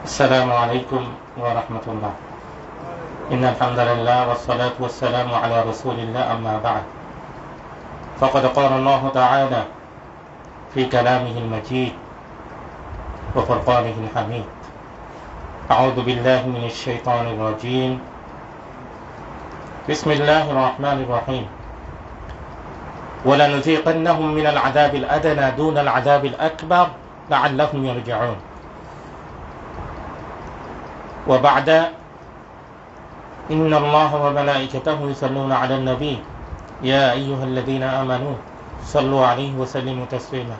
السلام عليكم ورحمة الله. إن الحمد لله والصلاة والسلام على رسول الله أما بعد فقد قال الله تعالى في كلامه المجيد وفرقانه الحميد: أعوذ بالله من الشيطان الرجيم. بسم الله الرحمن الرحيم. ولنذيقنهم من العذاب الأدنى دون العذاب الأكبر لعلهم يرجعون. وبعد: إن الله وملائكته يصلون على النبي يا أيها الذين آمنوا صلوا عليه وسلموا تسليما.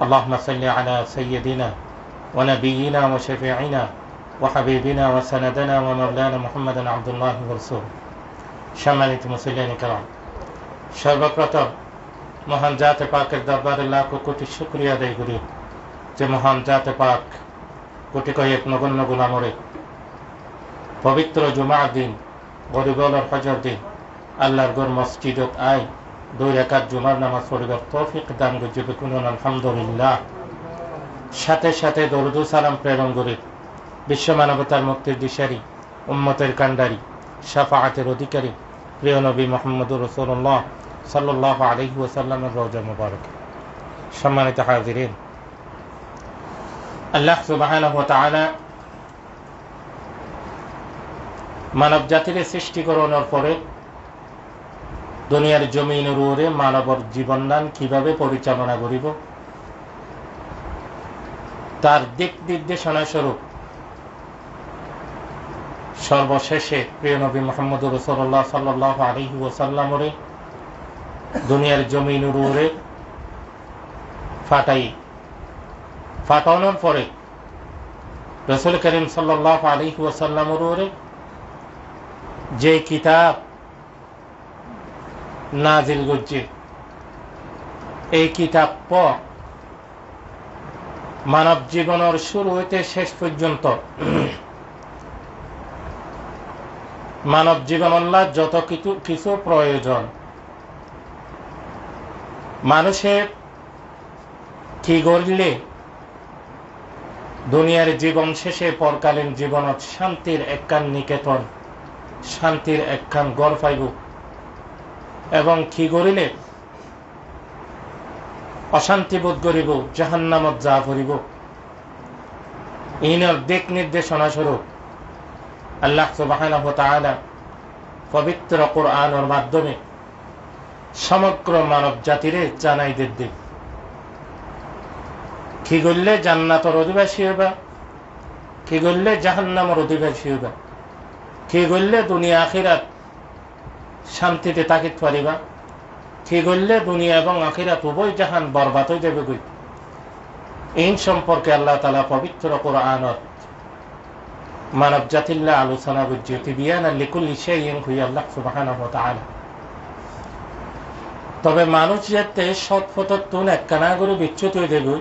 اللهم صل على سيدنا ونبينا وشفيعنا وحبيبنا وسندنا ومولانا محمد عبد الله ورسوله. সম্মানিত মুসলিম کرام, সর্বপ্রথম মহান জাতে পাকের দরবারে লাখ কোটি শুকরিয়া আদায় করি যে মহান জাতে পাক কোটি কয়েক নগণ্য গুনামরে পবিত্র জুমার দিন গরিবুল ফজর দিন আল্লাহর ঘর মসজিদত আই দুই রাকাত জুমার নামাজ পড়িবার তৌফিক দান করবে কুনুন আলহামদুলিল্লাহ। সাথে সাথে দরুদ ও সালাম প্রেরণ করি বিশ্ব মানবতার মুক্তির দিশারি, উম্মতের কান্ডারি, শাফাআতের অধিকারী প্রিয় নবী মুহাম্মদুর রাসূলুল্লাহ সাল্লাল্লাহু আলাইহি ওয়াসাল্লামের রওজা মুবারক। সম্মানিত হাজিরিন, আল্লাহ সুবহানাহু ওয়া তাআলা মানব জাতির সৃষ্টিকরণের পরে দুনিয়ার জমিনের উপরে মানবর জীবনদান কিভাবে পরিচালনা করিব তার দিক নির্দেশনা স্বরূপ সর্বশেষে প্রিয় নবী মুহাম্মদুর রাসূলুল্লাহ সাল্লাল্লাহু আলাইহি ওয়াসাল্লামের দুনিয়ার জমিনের উপরে ফাটানোর পরে রাসূল করিম সাল্লাল্লাহু আলাইহি ওয়াসাল্লামের উপরে যে কিতাব নাজিল করছে, এই কিতাব মানব জীবনের শুরু হইতে শেষ পর্যন্ত মানব জীবনের যত কিছু প্রয়োজন, মানুষের কি করলে দুনিয়ার জীবন শেষে পরকালীন জীবনত শান্তির একখান নিকেতন, শান্তির একখান গড় পাইব, এবং কি করিলে অশান্তি বোধ করিব, জাহান্নামত যা করিব, ইনার দিক নির্দেশনা স্বরূপ আল্লাহ সুবহানাহু ওয়া তাআলা পবিত্র কোরআনের মাধ্যমে সমগ্র মানব জাতিরে জানাই দিন কি করলে জান্নাতের অধিবাসী হইবা, কি করলে জাহান্নামের অধিবাসী হইবা, কি করলে দুনিয়া আখিরাত শান্তিতে থাকিতে পারিবা, কি করলে দুনিয়া এবং আখিরাত উভয় জাহান বরবাদ হয়ে যাবে। এই সম্পর্কে আল্লাহ তাআলা পবিত্র কোরআনত মানব জাতির আলোচনা করছে তিবিয়ানা লিকুল্লি শাইইন হুয়া আল্লাহ সুবহানাহু ওয়া তাআলা। তবে মানুষ যাতে সৎ পথে একখানা করে বিচ্যুত হয়ে যাবে,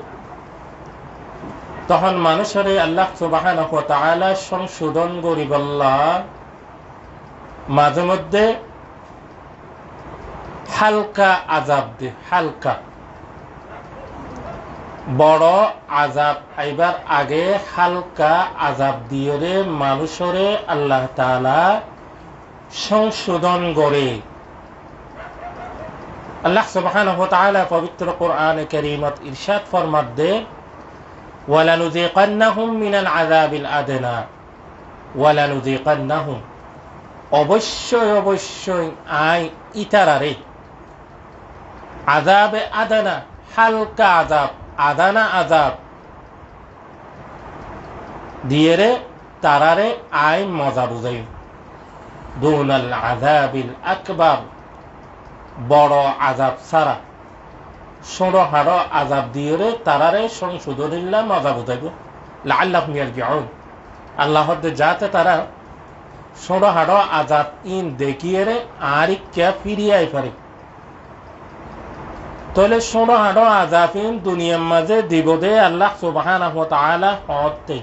তখন মানুষের আল্লাহ সুবহানাহু ওয়া তাআলা সংশোধন করিবাল্লাহ মাঝে মধ্যে হালকা আযাব দে, হালকা বড় আযাব আইবার আগে হালকা আযাব দিয়ে রে মানুষের আল্লাহ তাআলা সংশোধন করে। আল্লাহ সুবহানাহু ওয়া তাআলা পবিত্র কোরআনে কারীমত ইরশাদ ফরমাত দে, ওয়ালানুযীকান্নাহুম মিনাল আযাবিল আদনা ওয়ালানুযীকান্নাহুম, অবশ্যই অবশ্যই আই ইতারারে আযাবে আদানা, হালকা আযাব, আদানা আযাব দিয়ে রে তারারে আই মজা বুঝাই, দুনাল আযাবিল আকবার, বড় আযাব ছাড়া ছোট হাড় আযাব দিয়ে রে তারারে সংশোধনিল্লাহ মজা বুঝাইব। লাআল্লাহুম ইয়ারজিউন, আল্লাহর যাতে তারা ছোট হাড় আযাব ইন দেখিয়ে রে আর কে ফিরিয়ে আই পারে। তাহলে ছোট হাড় আযাব ইন দুনিয়ার মাঝে দিব দে আল্লাহ সুবহানাহু ওয়া তাআলা হতে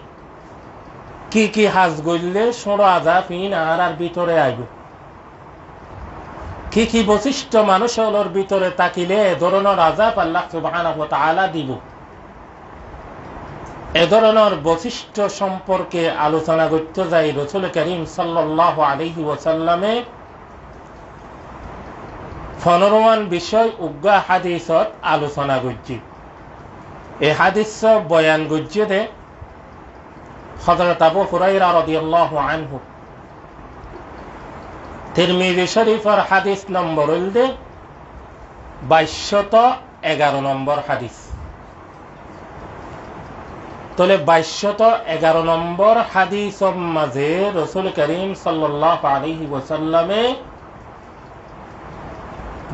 কি কি হাজ গইলে ছোট আযাব ইন আর ভিতরে আইব, কি কি বৈশিষ্ট্য মানুষের ভিতরে তাকিলে ধরনের আযাব আল্লাহ সুবহানাহু ওয়া তাআলা দিব। এ ধরনের বৈশিষ্ট্য সম্পর্কে আলোচনা করতে যাই রাসূল করিম সাল্লাল্লাহু আলাইহি ওয়াসাল্লামে 15 বিষয় উগ্গা হাদিসত আলোচনা করছি। এই হাদিস বয়ান করছে দে হযরত আবু হুরায়রা রাদিয়াল্লাহু আনহু। তিরমিজি শরীফের হাদিস নম্বর হইলে 2211 নম্বর হাদিস। তাহলে 2211 নম্বর হাদিসের মাঝে রাসূল করিম সাল্লাল্লাহু আলাইহি ওয়াসাল্লামে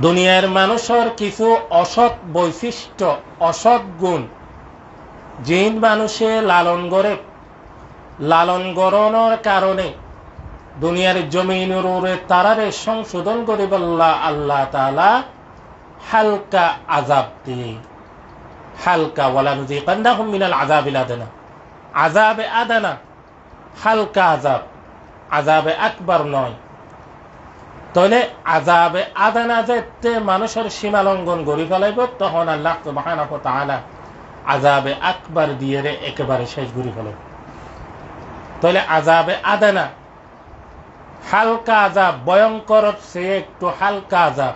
দুনিয়ার মানুষের কিছু অসৎ বৈশিষ্ট্য, অসৎ গুণ জিন মানুষে লালন গরণের কারণে দুনিয়ার জমিনের উপরে তারারে সংশোধন করে বললা আল্লাহ তাআলা হালকা আযাব দিয়ে, হালকা ওয়ালা নুযিকান্নাহুম মিনাল আযাবিল আদনা, আযাবে আদনা হালকা আযাব, আযাবে আকবার নয়। তাহলে আযাবে আদনা যেতে মানুষের সীমা লঙ্ঘন করে ফেলাইব, তখন আল্লাহ সুবহানাহু ওয়া তাআলা আযাবে আকবার দিয়ে একেবারে শেষ করে ফেলাইব। তাহলে আযাবে আদনা হালকা আযাব, ভয়ঙ্কর চেয়ে একটু হালকা আযাব।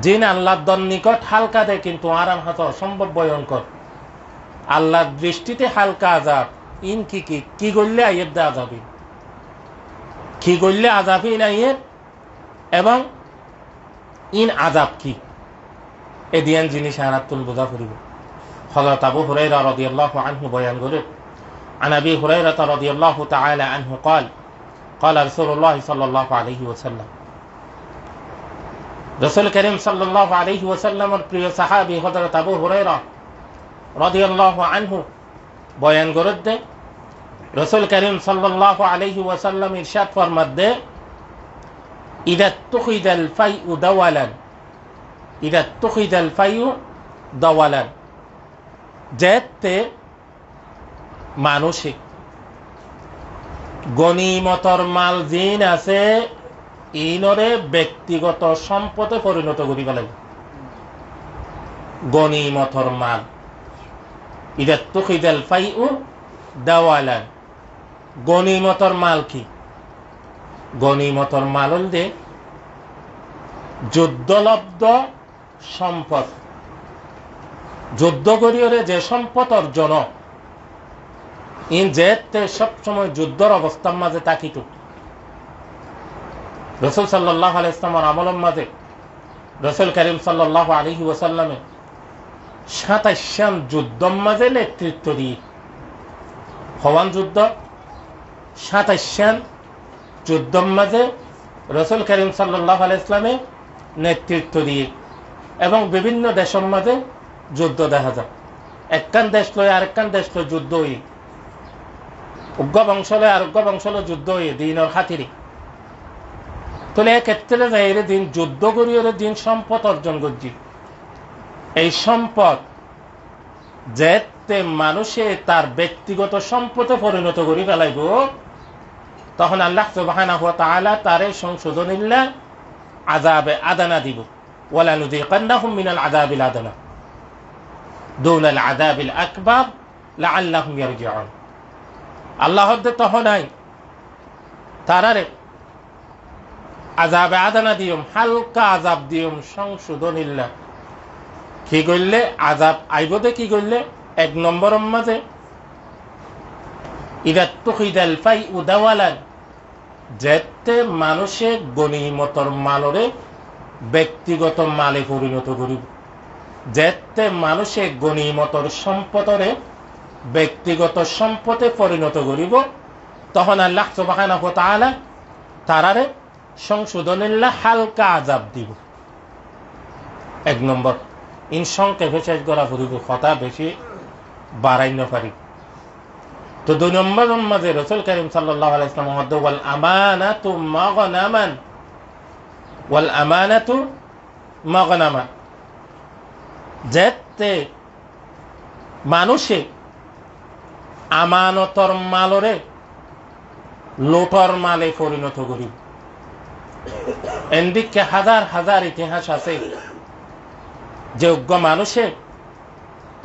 জিন আল্লাহর নিকট হালকা দেয়, কিন্তু আরাম হাত অসম্ভব ভয়ঙ্কর। আল্লাহর দৃষ্টিতে হালকা আযাব ইন কি করলে আইয়ের দা আযাবি, কি করলে আযাবি নাইয়ের, এবং ইন আযাব কি এদিয়ান জিনিস আরাতুল বোঝা করিব। হযরত আবু হুরায়রা রাদিয়াল্লাহু আনহু বয়ান করে, عن أبي هريرة رضي الله تعالى عنه قال قال رسول الله صلى الله عليه وسلم রাসূল করিম সাল্লাল্লাহু আলাইহি ওয়াসাল্লামের প্রিয় সাহাবী হযরত আবু হুরায়রা রাদিয়াল্লাহু আনহু বয়ান করতে রাসূল করিম সাল্লাল্লাহু আলাইহি ওয়াসাল্লাম ইরশাদ ফরমাতে, ইদা তুখিদাল ফাইউ দাওয়ালান, ইদা তুখিদাল ফাইউ দাওয়ালান, যেতে মানুষে গনিমতর মাল জিন আছে ইনরে ব্যক্তিগত সম্পদে পরিণত করি ফেলে। গনিমতর মাল ইদা তুখিদাল ফাইউ দাওয়ালান, গনিমতর মাল কি? গনিমতর মাল হলদে যুদ্ধলব্ধ সম্পদ, যুদ্ধ করিয়রে যে সম্পদ অর্জন ইন যেতে সবসময় যুদ্ধর অবস্থার মাঝে থাকিত। রাসূল সাল্লাল্লাহু আলাইহি ওয়াসাল্লামের আমলের মাঝে রাসূল করিম সাল্লাল্লাহু আলাইহি ওয়াসাল্লামে 27 যুদ্ধের মাঝে নেতৃত্ব দিয়ে, হওয়ান যুদ্ধ 27 যুদ্ধের মাঝে রাসূল করিম সাল্লাল্লাহু আলাইহি ওয়াসাল্লামে নেতৃত্ব দিয়ে, এবং বিভিন্ন দেশের মাঝে যুদ্ধ দেখা যায়। একখান দেশ লয় আরেকখান দেশ লয় যুদ্ধ হই, উগ্র বংশ লয় আরোগ্য বংশ লয় যুদ্ধ হই দিনের খাতিরে। তাহলে ক্ষেত্রে যাই দিন যুদ্ধ করিয়ে দিন সম্পদ অর্জন করছি। এই সম্পদ যেতে মানুষে তার ব্যক্তিগত সম্পদে পরিণত করে ফেলাইব, তখন আল্লাহ সুবহানাহু ওয়া তাআলা তারে সংশোধনীল্লা আযাবে আদনা দিব। ওয়ালা নুযিকান্নাহুম মিনাল আযাবিল আদনা দুনাল আযাবিল আকবার লাআল্লাহুম ইয়ারজিউন। আল্লাহ তখন নাই তারারে আযাবে আদনা দিয়ম, হালকা আযাব দিয়ম সংশোধনীল্লা। কি করলে আযাব আইব দে, কি করলে 1 নম্বরের মাঝে ইদা তুখিদাল ফাইউ দাওয়ালান, যেতে মানুষে গনিমতর মালরে ব্যক্তিগত মালে পরিণত করিব, যেতে মানুষে গনিমতর সম্পদরে ব্যক্তিগত সম্পদে পরিণত করিব, তখন আল্লাহ সুবহানাহু ওয়া তাআলা তারারে সংশোধনীল্লা হালকা আযাব দিব। 1 নম্বর ইন সংক্ষেপে শেষ করা ফুরিব, কথা বেশি বাড়াই না পারি। তো 2 নম্বরের মাঝে রাসূল করিম সাল্লাল্লাহু আলাইহি ওয়াসাল্লাম ওয়াল আমানাতু মাগনামান, ওয়াল আমানাতু মাগনামান, যেতে মানুষে আমানতর মালরে লোটর মালে পরিণত করিব। এদিকে হাজার হাজার ইতিহাস আছে, যোগ্য মানুষে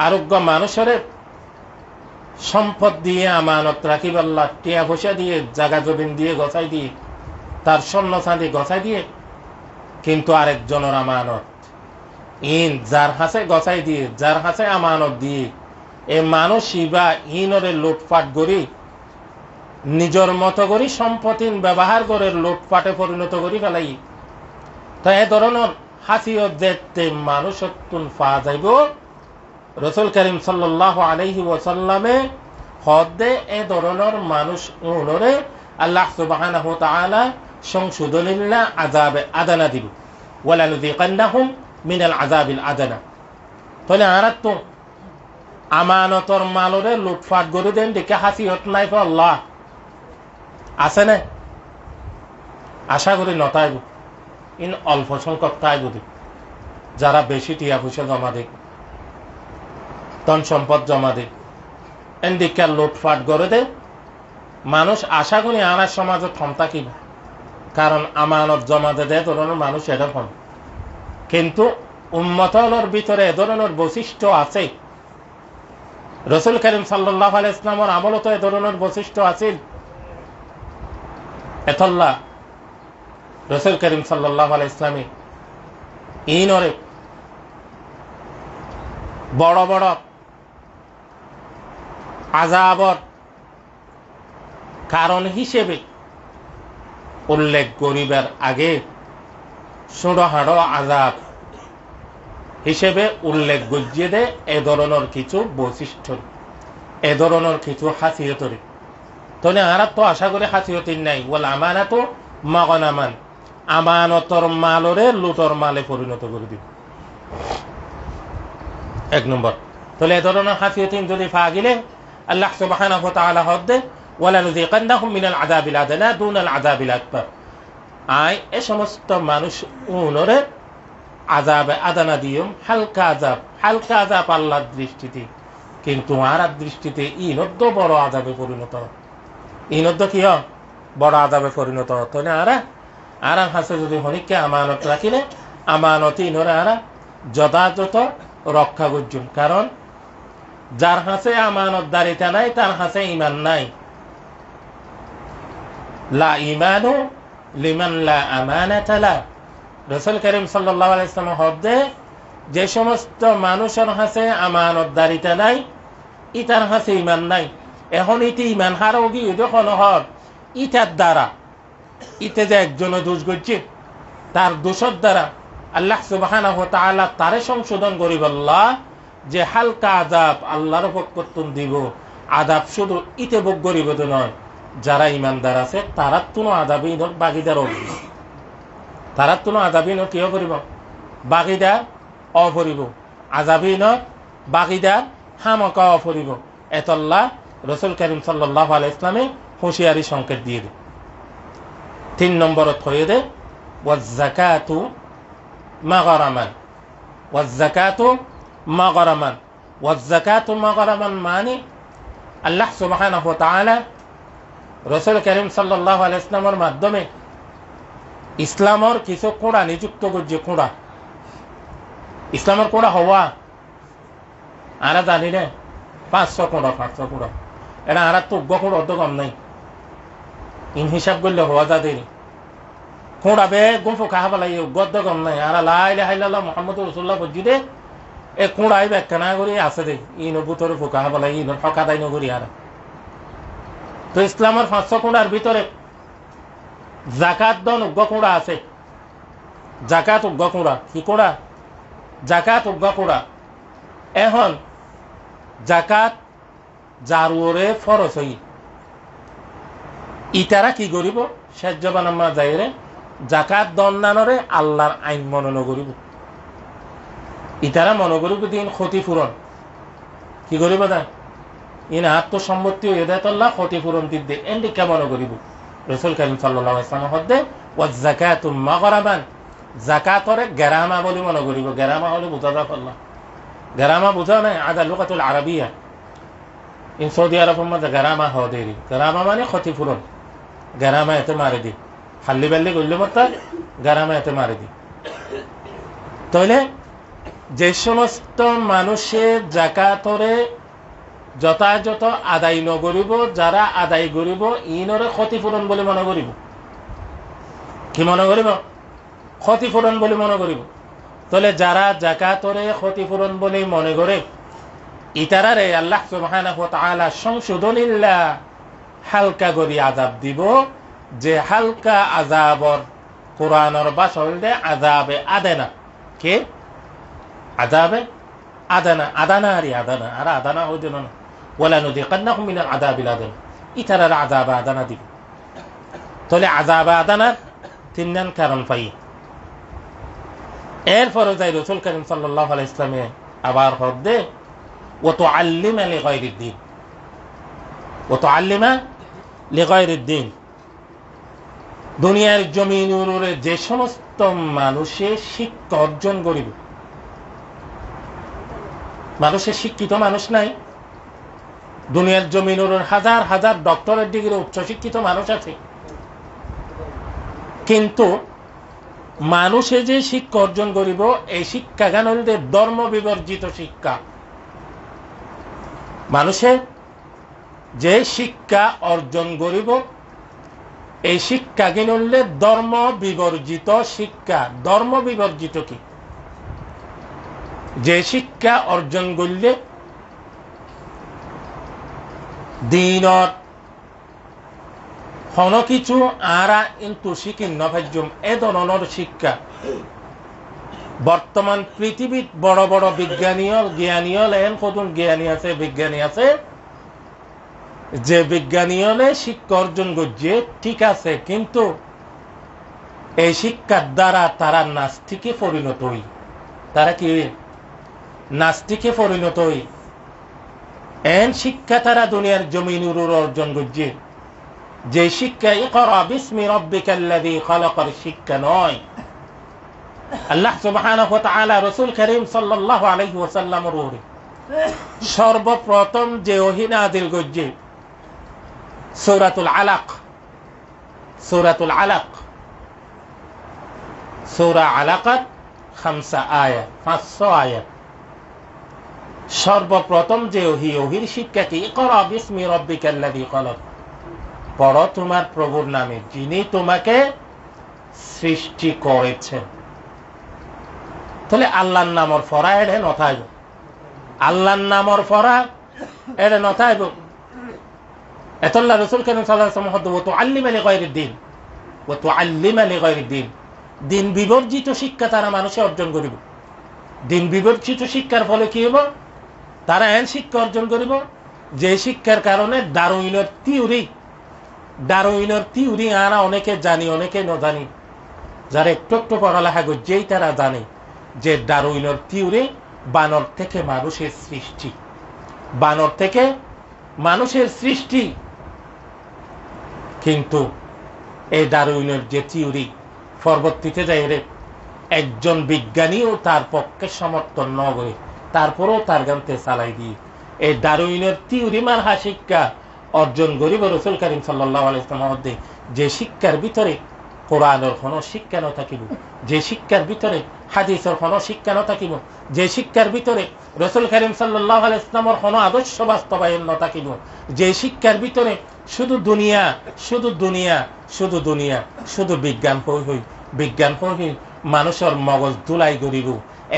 আরোগ্য মানুষের সম্পদ দিয়ে আমানত রাখিব আল্লাহ, টিয়া পয়সা দিয়ে, জাগা জমিন দিয়ে গছাই দিয়ে, তার স্বর্ণ চাঁদি গছাই দিয়ে, কিন্তু আরেকজনের আমানত যার হাতে গছাই দিয়ে, যার হাতে আমানত দিয়ে এ মানুষ বা ইনরে লুটপাট করি নিজের মতো করি সম্পত্তি ব্যবহার করে লুটপাটে পরিণত করি ফেলাই। তো এ ধরনের হাসিয়ত দেখতে মানুষ পাওয়া যাইব। রাসূল করিম সাল্লাল্লাহু আলাইহি ওয়াসাল্লামে হদে এ ধরনের মানুষ উনরে আল্লাহ সুবহানাহু ওয়া তাআলা সংশোধনীলা আযাবে আদানা দিব, ওয়ালা নুযিকান্নাহুম মিনাল আযাবিল আদানা। তাহলে আর তো আমানতর মালরে লুটপাট করে দেন দেখে হাসিয়ত নাই পর আল্লাহ আছে না? আশা করি নতাইব ইন অল্প সংখ্যক তাইব যারা বেশি টিয়া পয়সা জমা দেয়, ধন সম্পদ জমা দেয়, এদিকে লুটপাট করে দে মানুষ। আশা করি আনার সমাজে ক্ষমতা কিনা, কারণ আমানত জমা দে ধরনের মানুষ এরকম। কিন্তু উম্মতের ভিতরে এ ধরনের বৈশিষ্ট্য আছে। রাসূল করিম সাল্লাল্লাহু আলাইহি ওয়াসাল্লামের আমলে তো এ ধরনের বৈশিষ্ট্য আছে। এতল্লা রাসূল করিম সাল্লাল্লাহু আলাইহি ওয়াসাল্লাম ইনরে বড় বড় আযাবর কারণ হিসেবে উল্লেখ করিবার আগে ছোটখাটো আযাব হিসেবে উল্লেখ গজিয়ে দেয় এ ধরনের কিছু বৈশিষ্ট্য, এ ধরনের কিছু হাসিয়তরে। তাহলে আর তো আশা করি হাসিয়তিন নাই। ওয়াল আমানাতু মাগনামান, আমানতর মালরে লুটর মালে পরিণত করে দিব। এক নম্বর। তাহলে এ ধরনের হাসিয়তিন যদি পা গেলে আল্লাহ সুবহানাহু ওয়া তাআলা হদে ওয়ালা নুযিকান্নাহুম মিনাল আযাবিল আদনা দুনাল আযাবিল আকবার। আই এ সমস্ত মানুষ উনরে আযাবে আদানা দিয়ম, হালকা আযাব। হালকা আযাব আল্লাহর দৃষ্টিতে, কিন্তু আর দৃষ্টিতে ইনদ্দ বড় আযাবে পরিণত, ইনদ্দ কি বড় আযাবে পরিণত হতো না। আর হাসে যদি হনিককে আমানত রাখিলে আমানত ইনরে আর যথাযথ রক্ষা করছুন। কারণ যার হাতে আমানত দারিতা নাই তার হাতে ঈমান নাই। লা ঈমানু লিমান লা আমানাতা লা। রাসূল করিম সাল্লাল্লাহু আলাইহি ওয়াসাল্লাম হদে যে সমস্ত মানুষের হাতে আমানত দারিতা নাই ইতার হাতে ঈমান নাই। এখন ইতি ঈমান হারাও গিয়ে যখন হর ইটার দ্বারা ইতে যে একজনে দোষ করছে তার দোষের দ্বারা আল্লাহ সুবহানাহু ওয়া তাআলা তারে সংশোধন করিব আল্লাহ যে হালকা আযাব আল্লাহর পক্ষ দিব। আযাব শুধু ইতে ভোগ করিব তো নয়, যারা ইমানদার আছে তারা কোনো আযাবই বাগিদার হবে, তারা কোনো আযাবই কি করিব বাগিদার অপরিব, আযাবই ন বাগিদার হামকা অপরিব। এতল্লাহ রাসূল করিম সাল্লাল্লাহু আলাইহি ওয়াসাল্লামে হুঁশিয়ারি সংকেত দিয়ে দেয়। 3 নম্বরত হয়ে দে ওয়াজ যাকাতু মাগরামান, ওয়াজ যাকাতু মাগরামান। ওয়াজ যাকাতু মাগরামান মানে আল্লাহ সুবহানাহু ওয়া তাআলা রাসূল করিম সাল্লাল্লাহু আলাইহি ওয়াসাল্লামের মাধ্যমে ইসলামের কিছু কোড়া নিযুক্ত করছে। কোড়া ইসলামের কোড়া হওয়া আর জানি না 500 কোড়া, 500 কোড়া। এটা আর তো কোড়া অত কম নাই, ইন হিসাব করলে হওয়া যা দেরি কোড়া বে গুফো খাওয়া বলাই গদ্দ কম নাই। আর লা ইলাহা ইল্লাল্লাহ মুহাম্মাদুর রাসূলুল্লাহ বজিদে এ কোড়াই ব্যাখ্যা না করি আছে দে ইন বুতরে ফোকা বলাই ইন ফকা দাই নগরি। আর তো ইসলামের 500 কোড়ার ভিতরে জাকাত দন উগ্র কোড়া আছে। জাকাত উগ্র কোড়া কি কোড়া? জাকাত উগ্র কোড়া। এখন জাকাত জারুরে ফরজ হই ইতারা কি করিব শেষ জবানাম্মা যাইরে জাকাত দন্নানরে আল্লাহর আইন মনন করিব। ইতারা মনে করিব দিন ক্ষতিপূরণ কি করিব না ইন আত্মসম্মতি এদায়তুল্লাহ ক্ষতিপূরণ দিতে এন্ডি কেমন করিব। রাসূল করিম সাল্লাল্লাহু আলাইহি ওয়াসাল্লাম হদে ওয়াজ যাকাতু মাগরামান, জাকাতরে গরামা বলি মনে করিব। গরামা হলে বুঝা যায় আল্লাহ গরামা বুঝা নাই আদা লুগাতুল আরবিয়া। ইন সৌদি আরবের মধ্যে গরামা হদেরি, গরামা মানে ক্ষতিপূরণ। গরামা এতে মারি দি হাল্লি বাল্লি করলে মত গরামা এতে মারি দি। তাহলে যে সমস্ত মানুষের জাকাতরে যথাযথ আদায় নগরিব, যারা আদায় করিব ইনরে ক্ষতিপূরণ বলে মনে করিব। কি মনে করিব? ক্ষতিপূরণ বলে মনে করিব। তাহলে যারা যাকাতরে ক্ষতিপূরণ বলে মনে করে ইতারারে আল্লাহ সুবহানাহু ওয়া তাআলা সংশোধনিল্লাহ হালকা করি আযাব দিব, যে হালকা আযাবর কোরআনের ভাষা হইলে আযাবে আদানা। কে? আযাবে আদানা। আদানা আর আদানা হইতে না। ওয়ালা নুযিকান্নাহুম মিনাল আযাবিল আদানা, ইতারার আযাবে আদানা দিব। তাহলে আযাবে আদানার তিনজন কারণ পাই। এরপরে যাই রাসূল করিম সাল্লাল্লাহু আলাইহি ওয়াসাল্লামে আবার হদে ওয়া তুআল্লিমা লিগায়রিদ দ্বীন, ওয়া তুআল্লিমা লিগায়রিদ দ্বীন। দুনিয়ার জমিনুরে যে সমস্ত মানুষে শিক্ষা অর্জন করিব, মানুষের শিক্ষিত মানুষ নাই। দুনিয়ার জমিনুর হাজার হাজার ডক্টরের ডিগ্রি উচ্চশিক্ষিত মানুষ আছে, কিন্তু মানুষে যে শিক্ষা অর্জন করিব এই শিক্ষা জ্ঞান হইলে ধর্ম বিবর্জিত শিক্ষা। মানুষের যে শিক্ষা অর্জন করিব এই শিক্ষা জ্ঞান হইলে ধর্ম বিবর্জিত শিক্ষা। ধর্ম বিবর্জিত কি? যে শিক্ষা অর্জন করলে দিনত হন কিছু আরা কিন্তু শিখিন নভাজ্যম, এ ধরনের শিক্ষা বর্তমান পৃথিবীত বড় বড় জ্ঞানীয় এন কতজন জ্ঞানী আছে, বিজ্ঞানী আছে, যে বিজ্ঞানীয়লে শিক্ষা অর্জন করছে ঠিক আছে, কিন্তু এই শিক্ষার দ্বারা তারা নাস্তিকে পরিণত হই। তারা কি নাস্তিকে পরিণত হই। এন শিক্ষা তারা দুনিয়ার জমিনুর অর্জন করছে, যে শিক্ষা ইকরা বিসমি রাব্বিকাল্লাযী খালাকার শিক্ষা নয়। আল্লাহ সুবহানাহু ওয়া তাআলা রাসূল করিম সাল্লাল্লাহু আলাইহি ওয়াসাল্লামের উপরে সর্বপ্রথম যে ওহী নাযিল করছে সূরাতুল আলাক। সূরাতুল আলাক, সূরা আলাকাত 5 আয়াত, 500 আয়াত। সর্বপ্রথম যে ওহীর শিক্ষা কি? ইকরা বিসমি রাব্বিকাল্লাযী খালাক, পড়ো তোমার প্রভুর নামে যিনি তোমাকে সৃষ্টি করেছেন। তাহলে আল্লাহর নামর ফরা এড়ে নথাইব, আল্লাহর নামর ফরা এড়ে নথাইব। এতল্লাহ রাসূল করিম সাল্লাল্লাহু আলাইহি ওয়াসাল্লাম ওয়া তুআল্লিমা লিগায়রিদ দ্বীন, ওয়া তুআল্লিমা লিগায়রিদ দ্বীন। দিন বিবর্জিত শিক্ষা তারা মানুষে অর্জন করিব। দিন বিবর্জিত শিক্ষার ফলে কি হইব? তারা এন শিক্ষা অর্জন করিব যে শিক্ষার কারণে ডারউইনের থিওরি আনা অনেকে জানি, অনেকে ন জানি। যারা একটু একটু পড়ালেখা করছেই তারা জানে যে ডারউইনের থিওরি বানর থেকে মানুষের সৃষ্টি, বানর থেকে মানুষের সৃষ্টি। কিন্তু এই ডারউইনের যে থিওরি পরবর্তীতে যাই রে একজন বিজ্ঞানীও তার পক্ষে সমর্থন ন করে, তারপরেও তার গানতে চালাই দিয়ে এই ডারউইনের থিওরি মানহা শিক্ষা অর্জন করিব রাসূল করিম সাল্লাল্লাহু আলাইহি ওয়াসাল্লাম। যে শিক্ষার ভিতরে কোরআনের কোনো শিক্ষা ন থাকিব, যে শিক্ষার ভিতরে হাদিসের কোনো শিক্ষা ন থাকিব, যে শিক্ষার ভিতরে রাসূল করিম সাল্লাল্লাহু আলাইহি ওয়াসাল্লামের কোনো আদর্শ বাস্তবায়ন ন থাকিব, যে শিক্ষার ভিতরে শুধু দুনিয়া শুধু দুনিয়া শুধু দুনিয়া শুধু বিজ্ঞান হই মানুষের মগজ ধুলাই করিব,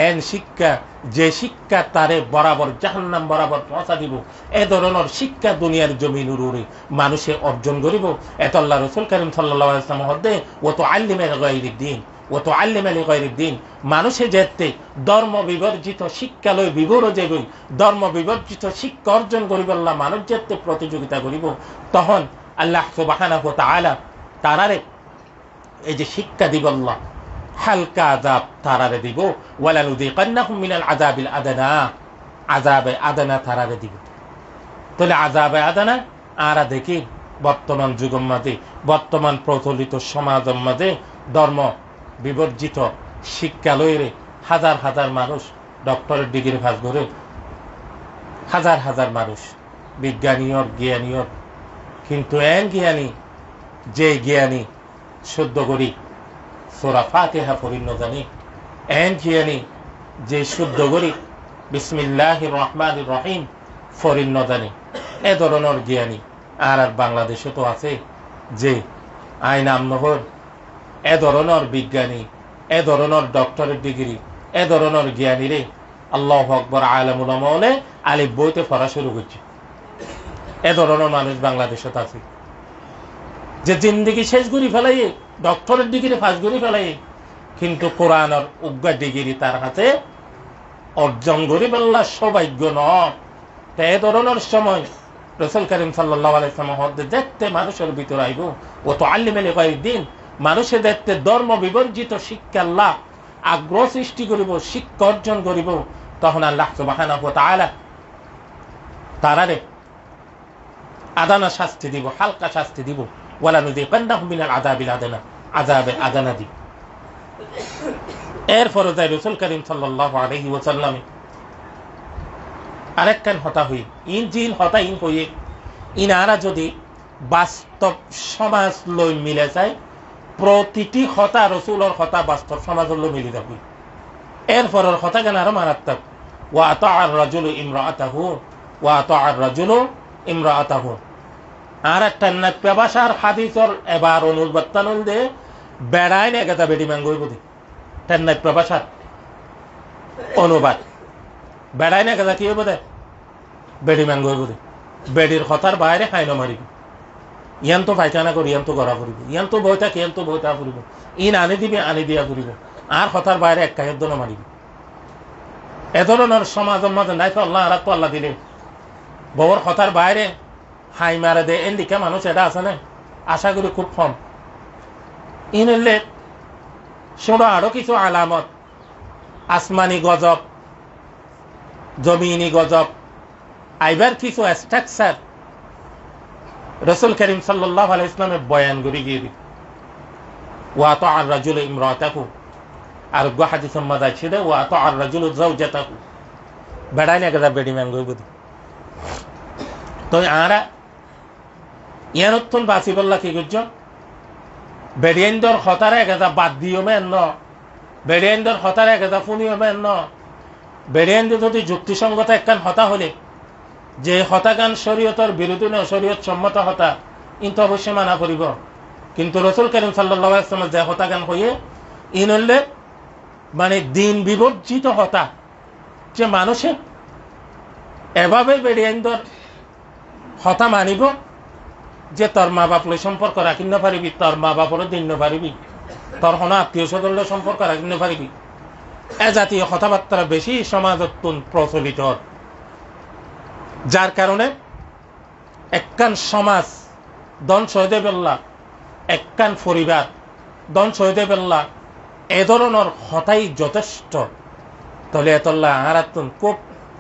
এন শিক্ষা যে শিক্ষা তারে বরাবর জাহান্নাম বরাবর পৌঁছা দিব, এ ধরনের শিক্ষা দুনিয়ার জমিনুর উপরে মানুষে অর্জন করিব। এত আল্লাহ রাসূল করিম সাল্লাল্লাহু আলাইহি ওয়াসাল্লাম হদে ওয়া তুআল্লিমা লিগায়রিদ দ্বীন, ওয়া তুআল্লিমা লিগায়রিদ দ্বীন। মানুষে যেতে ধর্ম বিবর্জিত শিক্ষা লই বিবর যাইবই, ধর্ম বিবর্জিত শিক্ষা অর্জন করিব আল্লাহ মানুষ যেতে প্রতিযোগিতা করিব, তখন আল্লাহ সুবহানাহু ওয়া তাআলা তারারে এই যে শিক্ষা দিব আল্লাহ হালকা আযাব তারারে দিব। ওয়ালা নুযিকান্নাহুম মিনাল আযাবিল আদনা, আযাবে আদনা তারারে দিব। তাহলে আযাবে আদনা আরা দেখি বর্তমান যুগের মাঝে, বর্তমান প্রচলিত সমাজের মাঝে ধর্ম বিবর্জিত শিক্ষালয়ে হাজার হাজার মানুষ ডক্টরের ডিগ্রি পাস করে, হাজার হাজার মানুষ জ্ঞানীয়, কিন্তু এন জ্ঞানী যে জ্ঞানী শুদ্ধ করি সূরা ফাতিহা পড়িন জানি, এন জ্ঞানী যে শুদ্ধ করি বিসমিল্লাহির রহমানির রহিম ফরিন নদানি এ ধরনের জ্ঞানী আর বাংলাদেশে তো আছে যে আইন আমনহর এ ধরনের বিজ্ঞানী এ ধরনের ডক্টরেট ডিগ্রি এ ধরনের জ্ঞানী রে আল্লাহু আকবার আলেমুল আমলে আলিফ বইতে পড়া শুরু করছে। এ ধরনের মানুষ বাংলাদেশে আছে যে জিন্দগি শেষ করে ফেলাই ডক্টরেট ডিগ্রি ফাঁস করে ফেলাই, কিন্তু কোরআনের উগ্র ডিগ্রি তার হাতে অর্জন করে ফেললা সৌভাগ্য নয়। এ ধরনের সময় রাসূল করিম সাল্লাল্লাহু আলাইহি ওয়াসাল্লাম দেখতে মানুষের ভিতরে আইব ও তো আল্লিমেল গায়রিদ্দিন, মানুষের দেখতে ধর্ম বিবর্জিত শিক্ষা আল্লাহ আগ্রহ সৃষ্টি করিব, শিক্ষা অর্জন করিব, তখন আল্লাহ সুবহানাহু ওয়া তাআলা তারারে আদানা শাস্তি দিব, হালকা শাস্তি দিব, ওয়ালা নুযিকান্নাহুম মিনাল আযাবিল আদনা, আযাবে আদনা দিব। এরপরে যাই রাসূল করিম সাল্লাল্লাহু আলাইহি ওয়াসাল্লাম আরেকখান হতা হই ইনজিল হতা ইন হয়ে ইনারা যদি বাস্তব সমাজ লই মিলে যায়, প্রতিটি হতা রসুলের হতা বাস্তব সমাজ লই মিলে যাবে। এরপরের হতা কেন আরো মারাত্মক, ওয়া আতাআর রাজুলু ইমরাআতাহু ওয়া আতাআর রাজুলু ইমরাআতাহু। আর একটা নাক্য ভাষার হাদিসর এবার অনুবাদন দে বেড়ায় না গেতা বেডি ম্যাঙ্গই বুঝি নাক্য ভাষার অনুবাদ বেড়ায় না গেতা কি বোধে বেডি ম্যাঙ্গই বুঝি, বেডির হতার বাইরে খাইন মারিব, ইয়ান তো পায়খানা করি ইয়ান তো গড়া ফুরিব, ইয়ান তো বইটা কি ইয়ান তো বইটা ফুরিব, ইন আনি দিবি আনি দিয়া ফুরিব, আর হতার বাইরে এক কাহের দল মারিব। এ ধরনের সমাজের মাঝে নাই তো আল্লাহ আর তো আল্লাহ দিলে বউর হতার বাইরে হাই মারে দে এদিকে মানুষ এটা আছে না, আশা করি খুব কম। ইনলে শোনো আরো কিছু আলামত, আসমানি গজব, জমিনি গজব, আইবার কিছু স্ট্রাকচার রাসূল করিম সাল্লাল্লাহু আলাইহি ওয়াসাল্লামের বয়ান করে গিয়ে দি। ওয়া আতাআর রাজুলু ইমরাতাহু, আর গো হাদিসের মধ্যে ছিল ওয়া আতাআর রাজুলু যাওজাতাহু, বেড়াই না গদা বেডি ম্যাঙ্গো বুঝি। তো আরা ইয়ানতুন বাসিবল্লাহ কি করছ, বেডিয়েন্দর হতারে গদা বাদ দিও মেন ন, বেডিয়েন্দর হতারে গদা ফুনিও মেন ন। বেডিয়েন্দ্র যদি যুক্তিসঙ্গত একখান হতা হলে যে হতাগান শরীয়তের বিরোধী নয়, শরীয়ত সম্মত হতা, কিন্তু অবশ্যই মানা করিব। কিন্তু রাসূল করিম সাল্লাল্লাহু আলাইহি ওয়াসাল্লাম যে হতাগান হইয়ে ইন হলে মানে দিন বিবর্জিত হতা, যে মানুষে এভাবে বেডিয়েন্দর হতা মানিব যে তোর মা বাপ লই সম্পর্ক রাখিন না পারিবি, তোর মা বাপরও দিন না পারিবি, তোর কোনো আত্মীয় স্বজন সম্পর্ক রাখিন না পারিবি। এ জাতীয় কথাবার্তা বেশি সমাজত প্রচলিত, যার কারণে একখান সমাজ ধ্বংস হইতে পেল্লা, একখান পরিবার ধ্বংস হইতে পেল্লা, এ ধরনের হতাই যথেষ্ট। তাহলে এতল্লা আরাতুন খুব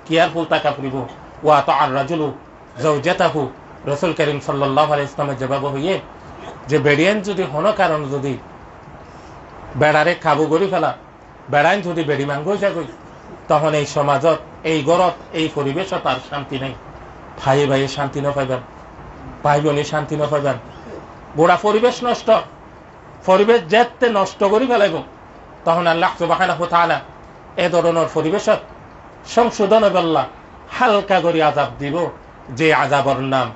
কেয়ারফুল থাকা পড়িব। ওয়া আতাআর রাজুলু যাওজাতাহু, রাসূল করিম সাল্লাল্লাহু আলাইহি ওয়াসাল্লামের জবাব হইয়ে যে বেড়িয়েন যদি হন কারণ যদি বেড়ারে কাবু করি ফেলা, বেড়াইন যদি বেড়ি মাঙ্গ যাগই, তখন এই সমাজত, এই গড়ত, এই পরিবেশত আর শান্তি নেই। ভাই ভাইয়ে শান্তি ন পাইবেন, ভাই বোনে শান্তি ন পাইবেন, গোড়া পরিবেশ নষ্ট, পরিবেশ যেতে নষ্ট করি ফেলাইব। তখন আল্লাহ সুবহানাহু ওয়া তাআলা এ ধরনের পরিবেশত সংশোধন বেল্লা হালকা করে আযাব দিব, যে আযাবের নাম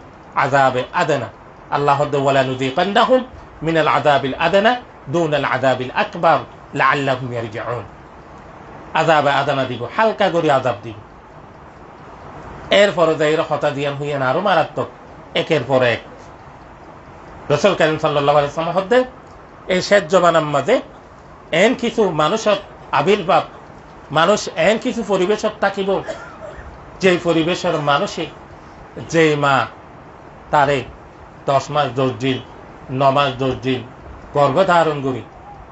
আযাবে আদনা। আল্লাহ ওয়ালা নুযিকান্নাহুম মিনাল আযাবিল আদনা দুনাল আযাবিল আকবার লাআল্লাহুম ইয়ারজিউন। আযাবে আদনা দিব, হালকা করে আযাব দিব। এরপরে যাই হতা দিয়ান হইয়ান আরো মারাত্মক, একের পর এক। রাসূল করিম সাল্লাল্লাহু আলাইহি ওয়াসাল্লাম হদ্দে এই শেষ জমানার মাঝে এন কিছু মানুষের আবির্ভাব, মানুষ এন কিছু পরিবেশত থাকিব যে পরিবেশের মানুষে যে মা তারে 10 মাস 10 দিন 9 মাস 10 দিন গর্ভধারণ করি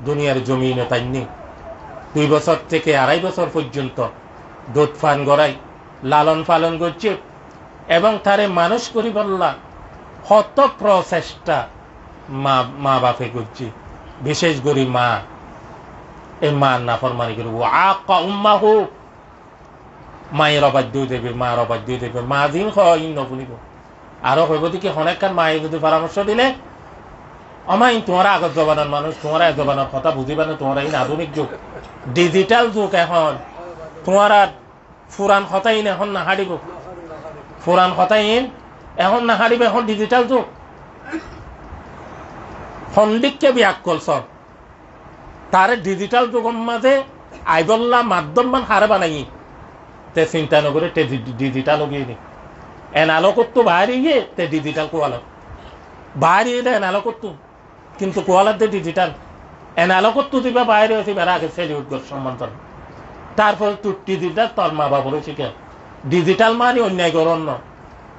দুনিয়ার জমিনে তাইনি 2 বছর থেকে 2.5 বছর পর্যন্ত দুধ পান করাই লালন পালন করছে এবং তারে মানুষ করি বললা হত প্রচেষ্টা মা বাপে করছে। বিশেষ করে মা, এই মার নাফরমানি করব, আকা উম্মাহু, মায়ের অবাধ্য দেবে, মার অবাধ্য দেবে, মা দিন শুনিব। আরো হইব কি অনেকক্ষণ মায়ের যদি পরামর্শ দিলে আমাই তোমার আগত জবানের মানুষ, তোমার এক জবানের কথা বুঝিবা না, তোমার এই আধুনিক যুগ, ডিজিটাল যুগ, এখন তোমার আর পুরান কথাই এখন না হারিব, পুরান কথা ইন এখন না হারিবে এখন ডিজিটাল যুগ সন্দিককে ব্যাকল সব তারে ডিজিটাল যুগের মাঝে আইবল্লা মাধ্যম হারে বানাই তে চিন্তা নকরে তে ডিজিটাল গিয়ে নি এনালো করতো বাইরে গিয়ে তে ডিজিটাল কোয়ালো বাইরে গিয়ে এনালো করতো কিন্তু কোয়ালার দে ডিজিটাল এনালো করতো দিবা বাইরে হয়েছে বেড়া আগে সেলিউট কর সম্মান কর তারপর তুই ডিজিটাল তোর মা বাবারও শিখে ডিজিটাল মানে অন্যায় করণ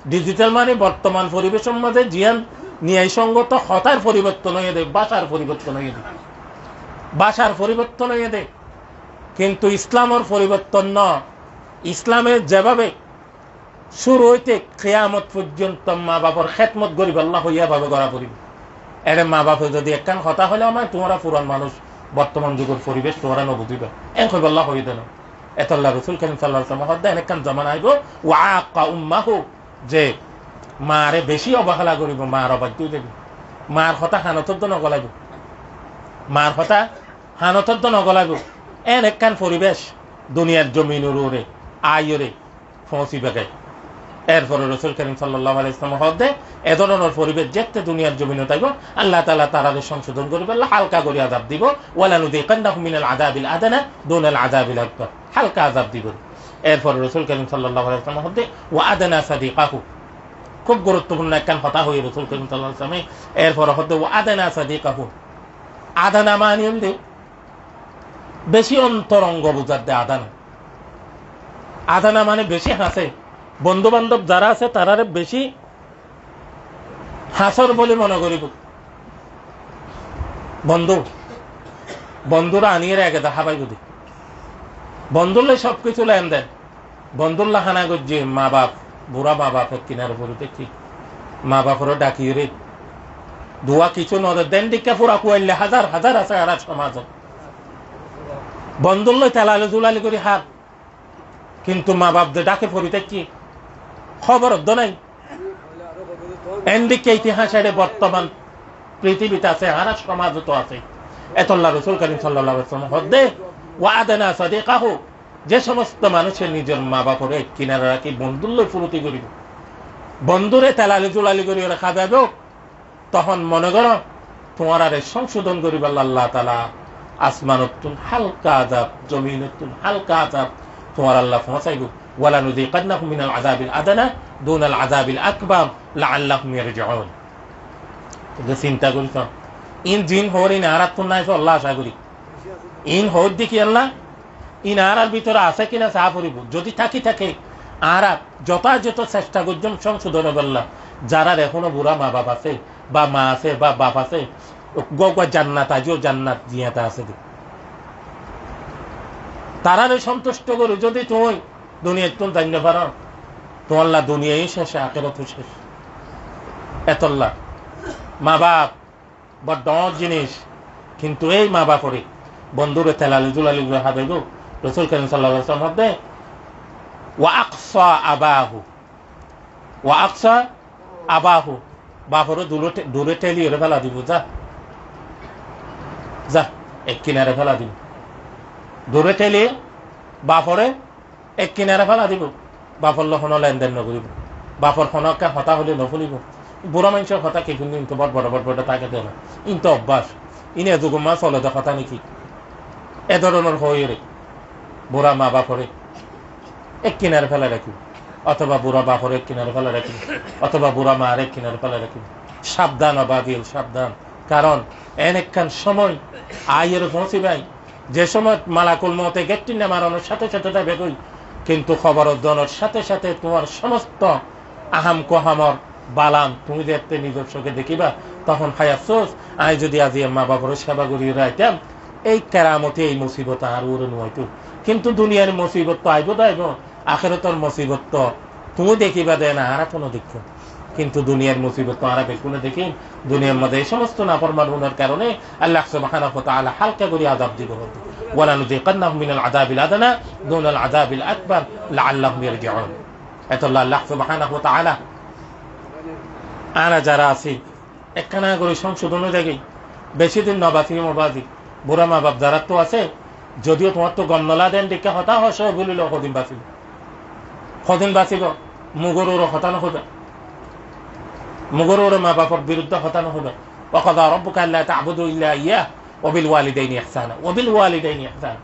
ডিজিটাল মানে বর্তমান পরিবেশের মধ্যে জিয়ান ন্যায়সঙ্গত হতার পরিবর্তন হয়ে দেয় বাসার পরিবর্তন হয়ে দেয় বাসার পরিবর্তন হয়ে দেয় কিন্তু ইসলামের পরিবর্তন ন ইসলামের যেভাবে শুরু হইতে কিয়ামত পর্যন্ত মা বাবার খেদমত গরিব আল্লাহ হইয়া ভাবে গড়া পড়িব এর মা বাপে যদি একখান কথা হলে আমার তোমরা পুরান মানুষ বর্তমান যুগের পরিবেশ তোমরা নবুঝিবা এন কইব আল্লাহ হইয়া দেন এতল্লাহ রসুল করিম সাল্লাল্লাহু আলাইহি ওয়াসাল্লাম হদ্দা এনেকান জমানা আইব ওয়াআকা উম্মাহু যে মারে বেশি অবহেলা করিব মার অবাধ্য দেব মার কথা হানতদ্দ নগলাইব মার কথা হানতদ্দ নগলাইব এন একখান পরিবেশ দুনিয়ার জমিনের ওরে আয়রে পৌঁছি বেগায় এরপরে রসুল করিম সাল্লাল্লাহু আলাইহি ওয়াসাল্লাম হদ্দে এ ধরনের পরিবেশ যেতে দুনিয়ার জমিনে তাইব আল্লাহ তাআলা তারাদের সংশোধন করবে আল্লাহ হালকা করে আযাব দিব ওয়ালা নুযিকান্নাহুম মিনাল আযাবিল আদনা দুনাল আযাবিল আকবার হালকা আযাব দিব এরপরে রসুল করিম সাল্লাল্লাহু আলাইহি ওয়াসাল্লাম হদ্দে ওয়া আদনা সাদিকাহু খুব গুরুত্বপূর্ণ একখান কথা হয়ে রসুল করিম সাল্লাল্লাহু আলাইহি ওয়াসাল্লাম এরপরে হদ্দে ওয়া আদনা সাদিকাহু আদনা মানে হল বেশি অন্তরঙ্গ বুঝার দে আদানা আদানা মানে বেশি হাসে বন্ধু বান্ধব যারা আছে তারারে বেশি হাসর বলে মনে করিব বন্ধুরা আনিয়ে রেখে দেখা পাই যদি বন্ধুল্লে সবকিছু লেন দেন বন্ধুল্লা হানা করছে মা বাপ বুড়া মা বাপের কিনার উপরে দেখি মা বাপেরও ডাকিয়ে রে দোয়া কিছু নদের দেন দিকে পুরা কুয়াইলে হাজার হাজার আছে আর সমাজত বন্ধুল্লই তেলালে জুলালি করি হাত কিন্তু মা বাপ যে ডাকে পড়িতে কি খবর নাই এদিকে ইতিহাস বর্তমান পৃথিবীতে আছে আর সমাজত আছে এতল্লাহ রসুল করিম সাল্লাল্লাহু আলাইহি ওয়াসাল্লাম হদ্দে ওয়াদানা সাদিকাহু যে সমস্ত মানুষের নিজের মা বাপরে কিনারা রাখি বন্ধুল্লই ফুরতি করিব বন্ধুরে তেলালি জুলালি করি ওরা খাবেব তখন মনে করো তোমার আরে সংশোধন করিব আল্লাহ তাআলা আসমানতুন হালকা আযাব জমিনতুন হালকা আযাব তোমার আল্লাহ পৌঁছাইব ওয়ালা নুযিকান্নাহুম মিনাল আযাবিল আদনা দুনাল আযাবিল আকবার লাআল্লাহুম ইয়ারজিউন তো চিন্তা করিস ইন জিন হরিন আরাত তো নাই আল্লাহ আশা করি ইন হর দেখি আল্লাহ ইন আরার ভিতরে আছে কিনা চা পড়িব যদি থাকে আরাত যথাযথ চেষ্টা করছেন সংশোধন আল্লাহ যারা এখনো বুড়া মা বাপ আছে বা মা আছে বা বাপ আছে গগা জান্নাত আজিও জান্নাত জিয়াতা আছে তারারে সন্তুষ্ট করে যদি তুই দুনিয়া তুমি জানতে পারো তোমাল্লা দুনিয়াই শেষ আখিরাতও শেষ এতল্লা মা বাপ বড় জিনিস কিন্তু এই মা বাপরে বন্ধুরে তেলালি জুলালি হাবেব রসুল করিম সাল্লাল্লাহু আলাইহি ওয়াসাল্লাম দে ওয়া আকসা আবাহু বাপরে দূরে ঠেলিয়ে ফেলা দিব যা এক কিনারে ফেলা দিব দূরে ঠেলিয়ে বাপরে এক কিনারে ফেলা দিব বাপর লক্ষণ লেনদেন নকরিব বাপর খনকে হতা হলে নফুলিব বুড়া মানুষের কথা কি কিন্তু বড় বড় তাকে দেয় না ইনতো অভ্যাস ইনে যুগমা চলে দে কথা নাকি এ ধরনের হয়ে রে বুড়া মা বাপরে এক কিনারে ফেলা রাখিব অথবা বুড়া বাপরে এক কিনারে ফেলা রাখিব অথবা বুড়া মা আর এক কিনারে ফেলা রাখিব সাবধান অবাদিল সাবধান কারণ একখান সময় আয়ের পৌঁছি ভাই যে সময় মালাকুল মতে গেটটি মারানোর সাথে সাথে বেগই কিন্তু খবর দনের সাথে সাথে তোমার সমস্ত আহাম কোহামর বালাম তুমি দেখতে নিজের চোখে দেখিবা তখন হাই আফসোস আই যদি আজি মা বাবার সেবা করিয়ে রাইতাম এই কেরামতে এই মুসিবত আর ওর নয়তো কিন্তু দুনিয়ার মুসিবত তো আইব দাইব আখিরাতের মুসিবত তো তুমি দেখিবা দেয় না আর কোনো দেখো কিন্তু দুনিয়ার মুসিবত তো আর বেকুনে দেখি দুনিয়ার মধ্যে এই সমস্ত নাফরমান হওয়ার কারণে আল্লাহ সুবহানাহু ওয়া তাআলা হালকা করে আযাব দিব ওয়ালা নুযিকান্নাহুম মিনাল আযাবিল আদনা দুনাল আযাবিল আকবার লাআল্লাহুম ইয়ারজিউন এতল্লাহ আল্লাহ সুবহানাহু ওয়া তাআলা আনা যারা আছি একখানা করে সংশোধনে দেখি বেশি দিন নবাজি বুড়া মা বাপ যারা তো আছে যদিও তোমার তো গমনলা দেন দেখে হতাশ হয়ে বলিল কদিন বাঁচিব মুগরুর হতানো হবে, মুগরুর মা বাবার বিরুদ্ধে হতানো হবে। ওয়াকাযা রাব্বুকা আল্লা তা'বুদু ইল্লা ইয়্যাহ ওয়া বিল ওয়ালিদাইনি ইহসানা, ওয়া বিল ওয়ালিদাইনি ইহসানা,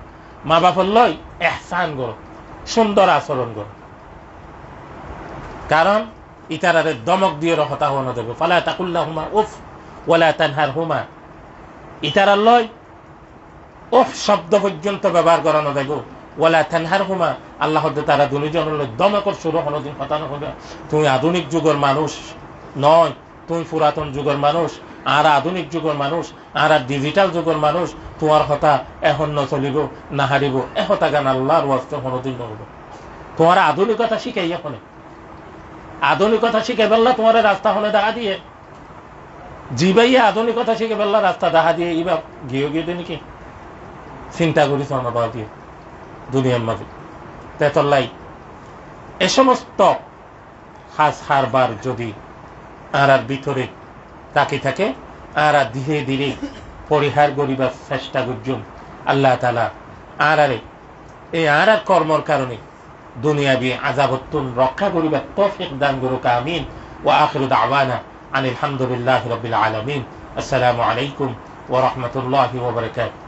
মা বাবার লয় ইহসান করো, সুন্দর আচরণ করো। কারণ ইতারারে দমক দিয়ে হতা হওয়ানো দেবে। ফালা তাকুল লাহুমা উফ ওয়ালা তানহারহুমা, ইতারার লয় উফ শব্দ পর্যন্ত ব্যবহার করানো দেবে। ওয়ালা তানহারহুমা, আল্লাহ তারা দুজন দমকর শুরু হনোদিন হতানো হবে। তুমি আধুনিক যুগের মানুষ নয়, তুমি পুরাতন যুগের মানুষ, আর আধুনিক যুগের মানুষ, আর ডিজিটাল যুগের মানুষ। তোমার কথা এখন নচলিব না হারিব, এহতা গান আল্লাহর ওয়াস্তে হনোদিন নহব। তোমার আধুনিকতা শিখাই এখন, আধুনিকতা শিখে ফেললা তোমার রাস্তা হলে দেখা দিয়ে, জিবাইয়া আধুনিকতা শিখে ফেললা রাস্তা দেখা দিয়ে, এবার গিয়ে গিয়ে দিয়ে নাকি চিন্তা করিস আমার বাবা দিয়ে দুনিয়ার মাঝে তেতল্লাই। এ সমস্ত হাস হারবার যদি আর ভিতরে তাকে থাকে আর ধীরে ধীরে পরিহার করিবার চেষ্টা করছুন, আল্লাহ তাআলা আর এই আর কর্মর কারণে দুনিয়াবি আযাবতুন রক্ষা করিবার তৌফিক দান করুক, আমিন। ওয়া আখিরু দাওয়ানা আনিল হামদুলিল্লাহি রাব্বিল আলামিন। আসসালামু আলাইকুম ওয়া রাহমাতুল্লাহি ওয়া বারাকাতুহু।